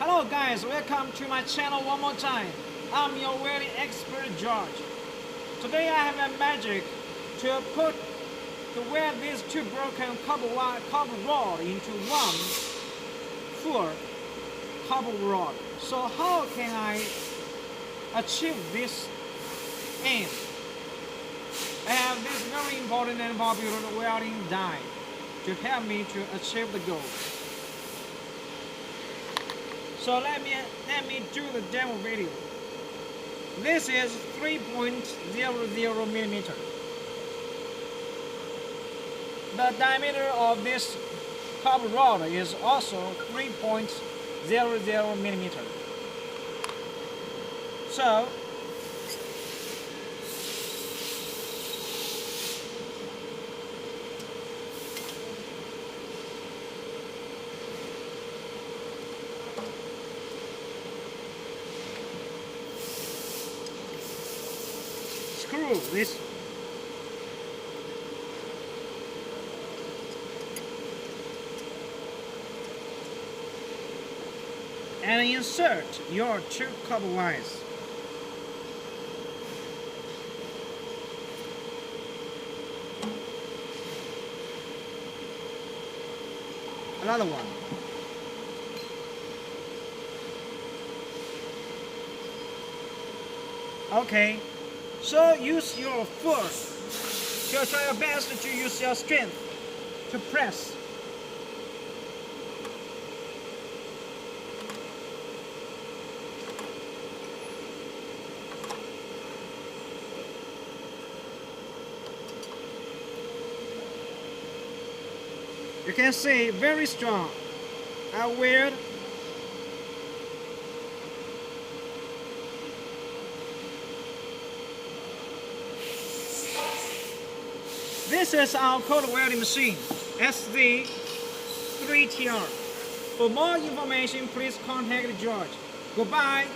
Hello guys, welcome to my channel one more time. I'm your welding expert George. Today I have a magic to weld these two broken copper rod into one full copper rod. So how can I achieve this aim? I have this very important and popular welding die to help me to achieve the goal. So let me do the demo video. This is 3.00 millimeter. The diameter of this copper rod is also 3.00 millimeter. So screw this and insert your two copper wires. Another one. Okay. So use your force. Try your best to use your strength to press. You can see very strong. I weld. This is our cold welding machine, SZ3TR. For more information, please contact George. Goodbye.